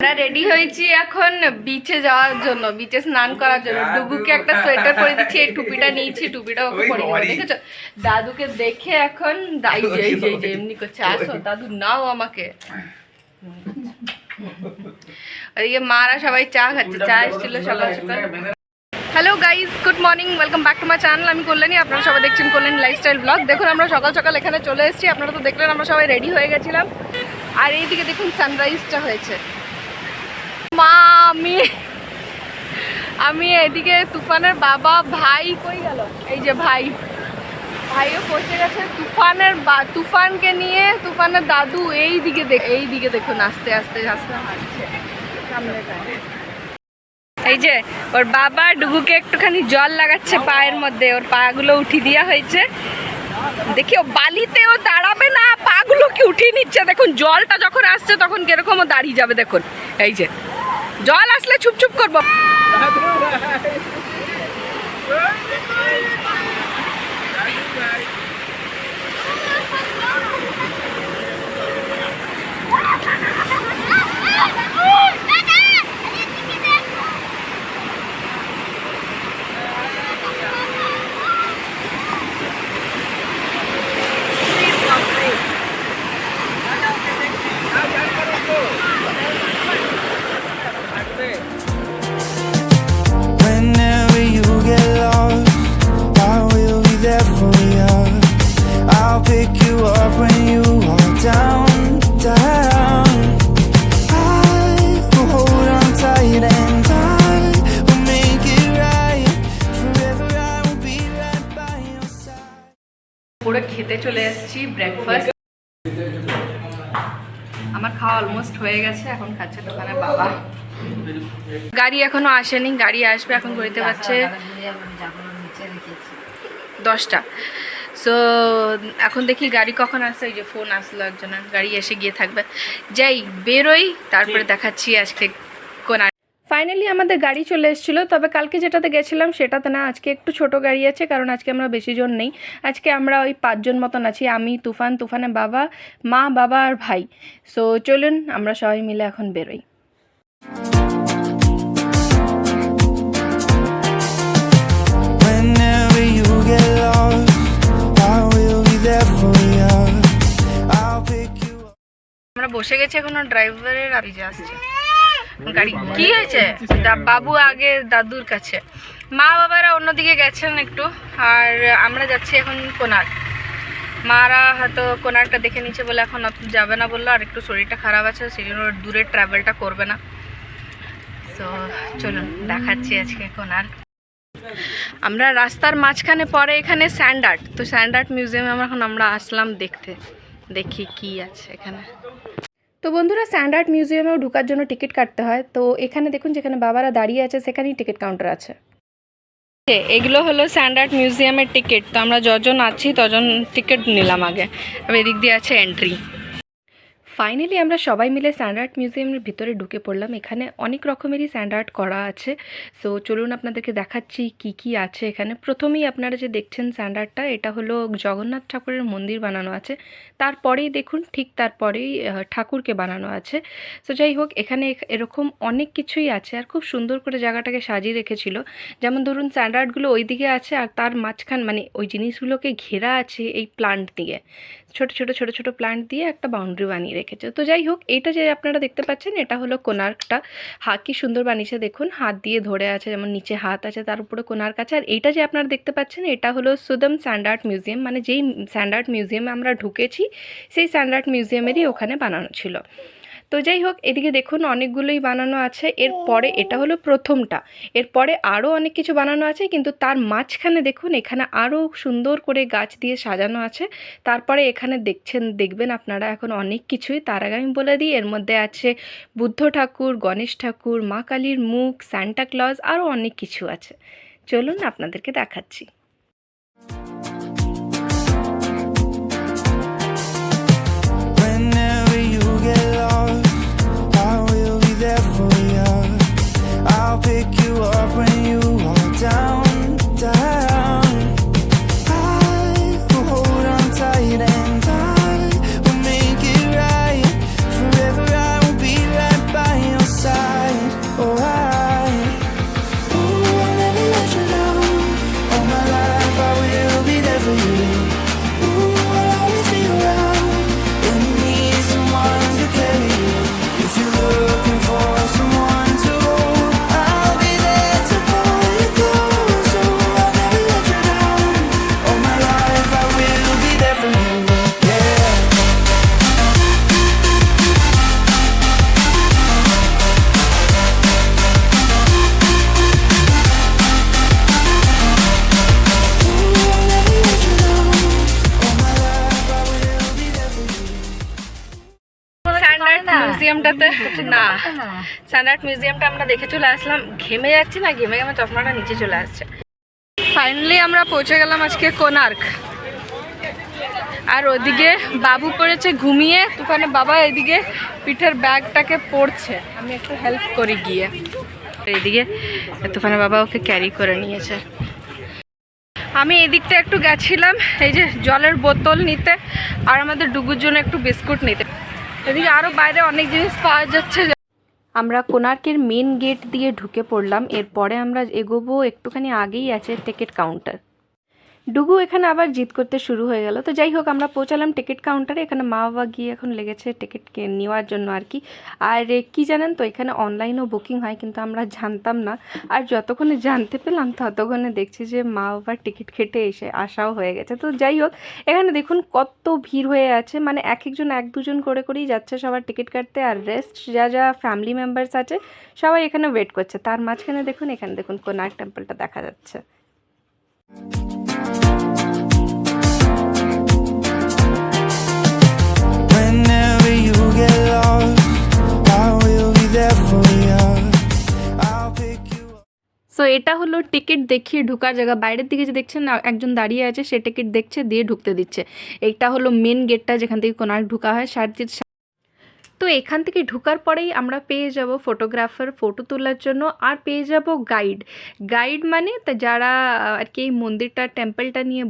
আমরা রেডি হয়েছি এখন বিচে যাওয়ার জন্য, বিচে স্নান করার জন্য। ডুগুকে একটা সোয়েটার পরে দিচ্ছি, এই টুপিটা নিয়েছি, টুপিটা ওকে পরে দিচ্ছি। দেখেছো দাদুকে দেখে এখন এমনি করছে, আসো দাদু নাও আমাকে। ওইদিকে মারা সবাই চা খাচ্ছে, চা এসেছিল সকাল সকাল। Hello guys, good morning, welcome back to my channel. আমি কল্যাণী, আপনারা সবাই দেখছেন কল্যাণী লাইফস্টাইল ব্লগ। দেখুন আমরা সকাল সকাল এখানে চলে এসেছি, আপনারা তো দেখলেন আমরা সবাই রেডি হয়ে গেছিলাম। আর এইদিকে দেখুন সানরাইজটা হয়েছে। মা আমি এদিকে তুফানের বাবা ভাই কই গেল, এই যে ভাইও পৌঁছে গেছে তুফানকে নিয়ে। তুফানের দাদু এইদিকে দেখুন আস্তে আস্তে হাঁটছে সামনেটায়। এই যে ওর বাবা ডুগুকে একটুখানি জল লাগাচ্ছে পায়ের মধ্যে, ওর পাগুলো উঠিয়ে দেওয়া হয়েছে। দেখি ও বালিতেও দাঁড়াবে না, পাগুলোকে উঠিয়ে নিচ্ছে। দেখুন জলটা যখন আসছে তখন কিরকম দাঁড়িয়ে যাবে। দেখুন এই যে জল আসলে চুপচুপ করবো। পুরো খেতে চলে এসেছি ব্রেকফাস্ট। আমার খাওয়া অলমোস্ট হয়ে গেছে, এখন খাচ্ছে দোকানের বাবা। গাড়ি এখনো আসেনি, গাড়ি আসবে এখন। ঘুরতে পারছে 10টা। সো এখন দেখি গাড়ি কখন আসছে। ওই যে ফোন আসলো একজনের, গাড়ি এসে গিয়ে থাকবে। যাই বেরোই, তারপরে দেখাচ্ছি আজকে কোন। ফাইনালি আমাদের গাড়ি চলে এসেছিলো, তবে কালকে যেটাতে গেছিলাম সেটাতে না, আজকে একটু ছোট গাড়ি আছে, কারণ আজকে আমরা বেশি জন নেই। আজকে আমরা ওই 5 জন মতন আছি, আমি, তুফানের বাবা, মা, বাবা আর ভাই। সো চলুন আমরা সবাই মিলে এখন বেরোই। আমরা বসে গেছি, এখনো ড্রাইভারের আবিজে আসছে গাড়ি। কি হয়েছে? বাবু আগে দাদুর কাছে, মা বাবারা অন্যদিকে গেছেন একটু, আর আমরা যাচ্ছি এখন কোনার্ক। মারা হয়তো কোনার্কটা দেখে নিচ্ছে বলে এখন যাবে না বললো, আর একটু শরীরটা খারাপ আছে, সেই জন্য দূরের ট্রাভেলটা করবে না। তো চলুন দেখাচ্ছি আজকে কোনার্ক। আমরা রাস্তার মাঝখানে পরে এখানে স্যান্ড আর্ট, তো স্যান্ড আর্ট মিউজিয়ামে আমরা আসলাম দেখতে, দেখি কি আছে এখানে। তো বন্ধুরা, স্যান্ড আর্ট মিউজিয়ামেও ঢোকার জন্য টিকিট কাটতে হয়। তো এখানে দেখুন যেখানে বাবারা দাঁড়িয়ে আছে সেখানেই টিকিট কাউন্টার আছে। এগুলো হলো স্যান্ড আর্ট মিউজিয়ামের টিকিট। তো আমরা যজন আছি তজন টিকিট নিলাম আগে, এদিক দিয়ে আছে এন্ট্রি। ফাইনালি আমরা সবাই মিলে স্যান্ড আর্ট মিউজিয়ামের ভিতরে ঢুকে পড়লাম। এখানে অনেক রকমেরই স্যান্ড আর্ট করা আছে। সো চলুন আপনাদেরকে দেখাচ্ছি কি কি আছে এখানে। প্রথমেই আপনারা যে দেখছেন স্যান্ড আর্টটা, এটা হলো জগন্নাথ ঠাকুরের মন্দির বানানো আছে। তারপরেই দেখুন ঠিক তারপরেই ঠাকুরকে বানানো আছে। সো যাই হোক, এখানে এরকম অনেক কিছুই আছে, আর খুব সুন্দর করে জায়গাটাকে সাজিয়ে রেখেছিল। যেমন ধরুন স্যান্ড আর্টগুলো ওই দিকে আছে, আর তার মাঝখান মানে ওই জিনিসগুলোকে ঘেরা আছে এই প্লান্ট দিয়ে, ছোট ছোট প্লান্ট দিয়ে একটা বাউন্ডারি বানিয়ে রেখেছে। তো যাই হোক, এটা যে আপনারা দেখতে পাচ্ছেন এটা হলো কোনার্কটা। কি সুন্দর বানিয়েছে দেখুন, হাত দিয়ে ধরে আছে, যেমন নিচে হাত আছে তার উপরে কোনার্ক আছে। আর এইটা যে আপনারা দেখতে পাচ্ছেন এটা হলো সুদম স্যান্ড আর্ট মিউজিয়াম, মানে যেই স্যান্ড আর্ট মিউজিয়ামে আমরা ঢুকেছি সেই স্যান্ড আর্ট মিউজিয়ামেরই ওখানে বানানো ছিল। তো যাই হোক, এদিকে দেখুন অনেকগুলোই বানানো আছে। এরপরে এটা হলো প্রথমটা, এরপরে আরও অনেক কিছু বানানো আছে, কিন্তু তার মাঝখানে দেখুন এখানে আরও সুন্দর করে গাছ দিয়ে সাজানো আছে। তারপরে এখানে দেখবেন আপনারা এখন অনেক কিছুই। তার আগে আমি বলে দিই, এর মধ্যে আছে বুদ্ধ ঠাকুর, গণেশ ঠাকুর, মা কালীর মুখ, সান্টা ক্লজ, আরও অনেক কিছু আছে। চলুন আপনাদেরকে দেখাচ্ছি। মিউজিয়ামটাতে না, সানআর্ট মিউজিয়ামটা আমরা দেখে চলে আসলাম। ঘেমে যাচ্ছি না, ঘেমে ঘেমে চশমাটা নিচে চলে আসছে। ফাইনালি আমরা পৌঁছে গেলাম আজকে কোণার্ক। আর ওদিকে বাবু পড়েছে ঘুমিয়ে, তুফানের বাবা এদিকে পিঠের ব্যাগটাকে পড়ছে, আমি একটু হেল্প করি গিয়ে। এইদিকে তুফানের বাবা ওকে ক্যারি করে নিয়েছে। আমি এদিকটা একটু গেছিলাম এই যে জলের বোতল নিতে আর আমাদের ডুগুর জন্য একটু বিস্কুট নিতে। এদিকে আরও বাইরে অনেক জিনিস পাওয়া যাচ্ছে। আমরা কোণার্কের মেন গেট দিয়ে ঢুকে পড়লাম। এরপরে আমরা এগোবো, একটুখানি আগেই আছে টিকিট কাউন্টার। ডুগু এখানে আবার জিদ করতে শুরু হয়ে গেল। তো যাই হোক, আমরা পৌঁছালাম টিকিট কাউন্টারে। এখানে মা বাবা গিয়ে এখন লেগেছে টিকিট নেওয়ার জন্য আর কি। আর কি জানেন তো, এখানে অনলাইনও বুকিং হয়, কিন্তু আমরা জানতাম না। আর যতক্ষণে জানতে পেলাম ততক্ষণে দেখছি যে মা বাবার টিকিট কেটে আসাও হয়ে গেছে। তো যাই হোক, এখানে দেখুন কত ভিড় হয়ে আছে, মানে এক একজন এক দুজন করে করেই যাচ্ছে সবার টিকিট কাটতে। আর রেস্ট যা ফ্যামিলি মেম্বার্স আছে সবাই এখানে ওয়েট করছে। তার মাঝখানে দেখুন, এখানে দেখুন কোণার্ক টেম্পলটা দেখা যাচ্ছে। সো এটা হলো টিকিট দেখিয়ে ঢোকার জায়গা। বাইরের দিকে যে দেখছেন না, একজন দাঁড়িয়ে আছে, সে টিকিট দেখছে, দিয়ে ঢুকতে দিচ্ছে। এইটা হলো মেন গেটটা যেখান থেকে কোণার্ক ঢোকা হয়। তো এখান থেকে ঢোকার পরেই আমরা পেয়ে যাব ফটোগ্রাফার ফটো তোলার জন্য, আর পেয়ে যাব গাইড মানে তা যারা আর কি এই মন্দিরটা টেম্পলটা নিয়ে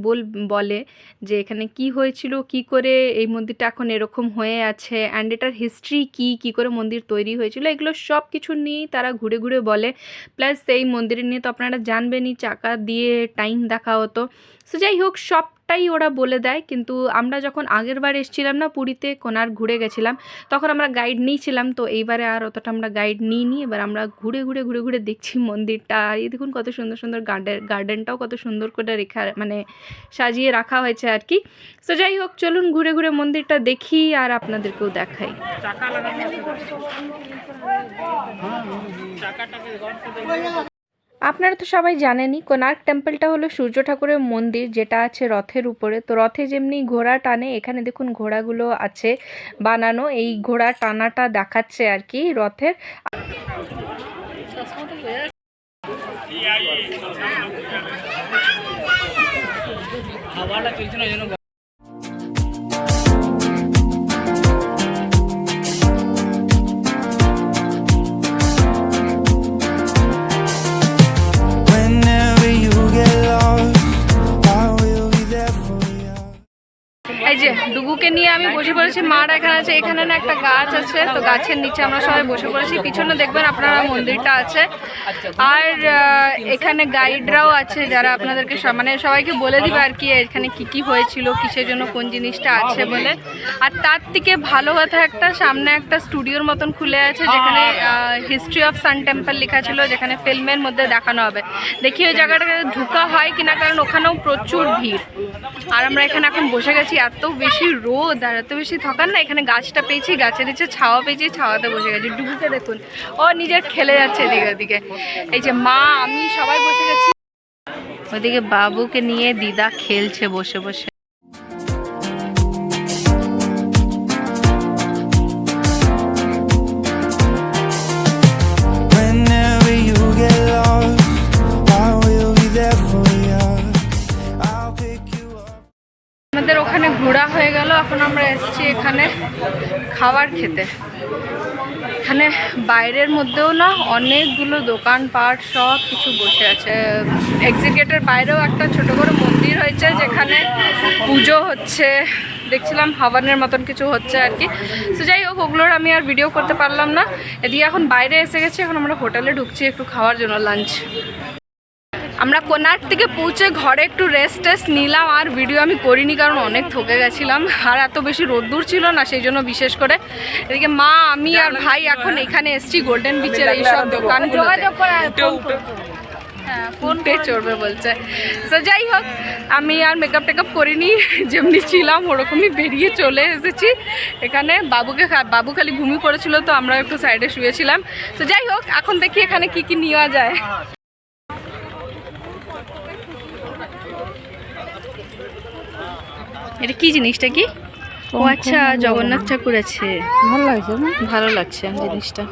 বলে যে এখানে কি হয়েছিল, কি করে এই মন্দিরটা এখন এরকম হয়ে আছে, অ্যান্ড এটার হিস্ট্রি কি করে মন্দির তৈরি হয়েছিল, এগুলো সব কিছু নিয়েই তারা ঘুরে ঘুরে বলে। প্লাস এই মন্দিরের নিয়ে তো আপনারা জানবেনই, চাকা দিয়ে টাইম দেখা হতো। সো যাই হোক, সবটাই ওরা বলে দেয়। কিন্তু আমরা যখন আগের বার এসেছিলাম না পুরীতে, কোণার্ক ঘুরে গেছিলাম, তখন আমরা গাইড নিয়েছিলাম। তো এইবারে আর অতটা আমরা গাইড নিইনি। এবার আমরা ঘুরে ঘুরে দেখছি মন্দিরটা। আর এই দেখুন কত সুন্দর সুন্দর গার্ডেনটাও কত সুন্দর করে সাজিয়ে রাখা হয়েছে আর কি। সো যাই হোক, চলুন ঘুরে ঘুরে মন্দিরটা দেখি আর আপনাদেরকেও দেখাই। আপনারা তো সবাই জানেনই, কোণার্ক টেম্পলটা হলো সূর্য ঠাকুরের মন্দির, যেটা আছে রথের উপরে। তো রথে যেমনি ঘোড়া টানে, এখানে দেখুন ঘোড়াগুলো আছে বানানো, এই ঘোড়া টানাটা দেখাচ্ছে আর কি রথের। এই যে ডুগুকে নিয়ে আমি বসে পড়েছি, মারা এখানে আছে। এখানে না একটা গাছ আছে, তো গাছের নিচে আমরা সবাই বসে পড়েছি। পিছনে দেখবেন আপনারা মন্দিরটা আছে। আর এখানে গাইডরাও আছে, যারা আপনাদেরকে মানে সবাইকে বলে দিবে আর কি এখানে কি হয়েছিল, কিসের জন্য কোন জিনিসটা আছে বলে। আর তার থেকে ভালো কথা, একটা সামনে একটা স্টুডিওর মতন খুলে আছে, যেখানে হিস্ট্রি অফ সান টেম্পল লেখা ছিল, যেখানে ফিল্মের মধ্যে দেখানো হবে। দেখি ওই জায়গাটাকে ঢোকা হয় কিনা, কারণ ওখানেও প্রচুর ভিড়। আর আমরা এখানে এখন বসে গেছি, এত বেশি রোদ আর এত বেশি থকার না, এখানে গাছটা পেয়েছি, গাছের নিচে ছাওয়া পেয়েছি, ছাওয়াতে বসে গেছি। ডুবুকে দেখুন, ও নিজের খেলে যাচ্ছে এদিকে ওদিকে। এই যে মা, আমি সবাই বসে গেছি। ওদিকে বাবুকে নিয়ে দিদা খেলছে বসে বসে। আমাদের ওখানে ঘোরা হয়ে গেল, এখন আমরা এসেছি এখানে খাবার খেতে। এখানে বাইরের মধ্যেও না অনেকগুলো দোকানপাট সব কিছু বসে আছে। এক্সিট বাইরেও একটা ছোট করে মন্দির হয়েছে, যেখানে পুজো হচ্ছে, দেখছিলাম হাওয়ানের মতন কিছু হচ্ছে আর কি। তো যাই হোক, ওগুলোর আমি আর ভিডিও করতে পারলাম না। এদিকে এখন বাইরে এসে গেছি, এখন আমরা হোটেলে ঢুকছি একটু খাওয়ার জন্য লাঞ্চ। আমরা কোণার্ক থেকে পৌঁছে ঘরে একটু রেস্ট নিলাম, আর ভিডিও আমি করিনি কারণ অনেক থকে গেছিলাম, আর এত বেশি রোদ্দুর ছিল না সেই জন্য বিশেষ করে। এদিকে মা, আমি আর ভাই এখন এখানে এসছি গোল্ডেন বিচের এইসব দোকানগুলো। হ্যাঁ, ফোনপে চড়বে বলছে। তো যাই হোক, আমি আর মেকআপ টেকআপ করিনি, যেমনি ছিলাম ওরকমই বেরিয়ে চলে এসেছি এখানে। বাবু খালি ঘুমিয়ে পড়েছিল, তো আমরা একটু সাইডে শুয়েছিলাম। তো যাই হোক, এখন দেখি এখানে কি নেওয়া যায়। এটা কি জিনিসটা কি? ও আচ্ছা, জগন্নাথ ঠাকুর আছে, ভালো লাগছে না? ভালো লাগছে জিনিসটা।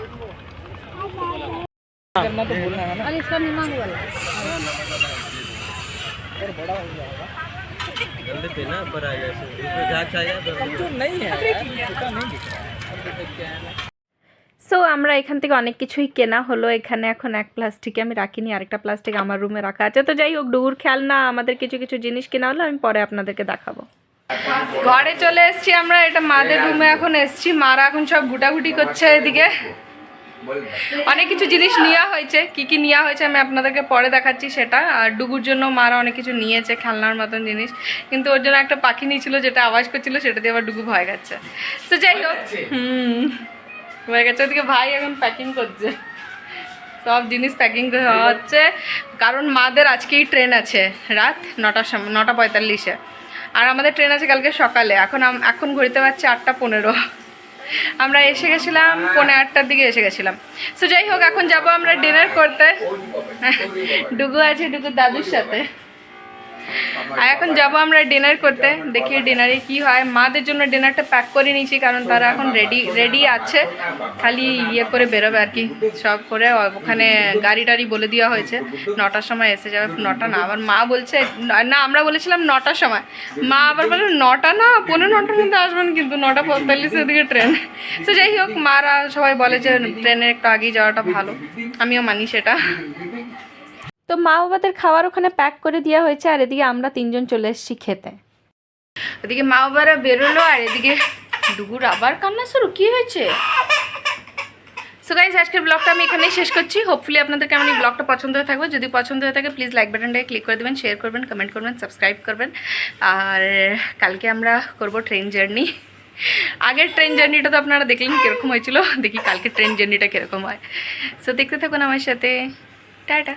সো আমরা এখান থেকে অনেক কিছুই কেনা হলো। এখানে এখন এক প্লাস্টিকে আমি রাখিনি, আরেকটা প্লাস্টিক আমার রুমে রাখা আছে। তো যাই হোক, ডুগুর খেলনা, আমাদের কিছু কিছু জিনিস কেনা হলো, আমি পরে আপনাদেরকে দেখাবো। ঘরে চলে এসেছি আমরা, এটা মাদের রুমে এখন এসেছি। মারা এখন সব গুটাগুটি করছে এদিকে। অনেক কিছু জিনিস নেওয়া হয়েছে, কি কি নেওয়া হয়েছে আমি আপনাদেরকে পরে দেখাচ্ছি সেটা। আর ডুগুর জন্য মারা অনেক কিছু নিয়েছে, খেলনার মতন জিনিস, কিন্তু ওর জন্য একটা পাখি নিয়েছিল যেটা আওয়াজ করছিল, সেটা দিয়ে আবার ডুগু ভয় খাচ্ছে। তো যাই হোক, হয়ে গেছে। ওদিকে ভাই এখন প্যাকিং করছে, সব জিনিস প্যাকিং হওয়া হচ্ছে, কারণ মাদের আজকেই ট্রেন আছে রাত 9:45-এ, আর আমাদের ট্রেন আছে কালকে সকালে। এখন ঘুরতে পারছি 8:15। আমরা এসে গেছিলাম 8:45-এর দিকে এসে গেছিলাম। সো যাই হোক, এখন যাব আমরা ডিনার করতে। ডুগু আছে ডুগুর দাদুর সাথে, আর এখন যাব আমরা ডিনার করতে। দেখি ডিনারে কি হয়। মাদের জন্য ডিনারটা প্যাক করে নিয়েছি, কারণ তারা এখন রেডি আছে, খালি ইয়ে করে বেরোবে আর কি, সব করে। ওখানে গাড়ি টাড়ি বলে দেওয়া হয়েছে 9টার সময় এসে যাবে। 9টা না, আবার মা বলছে না, আমরা বলেছিলাম 9টার সময়, মা আবার বলে 9টা না, 9:15-র মধ্যে আসবেন, কিন্তু 9:45-এর দিকে ট্রেন। তো যাই হোক, মারা সবাই বলে যে ট্রেনের একটু আগেই যাওয়াটা ভালো, আমিও মানি সেটা। তো মা বাবাদের খাবার ওখানে প্যাক করে দেওয়া হয়েছে, আর এদিকে আমরা 3জন চলে এসেছি খেতে। এদিকে মা বাবারা বেরোলো, আর এদিকে ডুগুর আবার কান্না শুরু। কি হয়েছে? সো গাইজ, আজকের ব্লগটা আমি এখানেই শেষ করছি। হোপফুলি আপনাদের কেমন এই ব্লগটা পছন্দ হয়ে থাকবে। যদি পছন্দ হয়ে থাকে প্লিজ লাইক বাটনটাকে ক্লিক করে দেবেন, শেয়ার করবেন, কমেন্ট করবেন, সাবস্ক্রাইব করবেন। আর কালকে আমরা করব ট্রেন জার্নি। আগের ট্রেন জার্নিটা তো আপনারা দেখলেন কীরকম হয়েছিল, দেখি কালকে ট্রেন জার্নিটা কীরকম হয়। সো দেখতে থাকুন আমার সাথে। টাটা।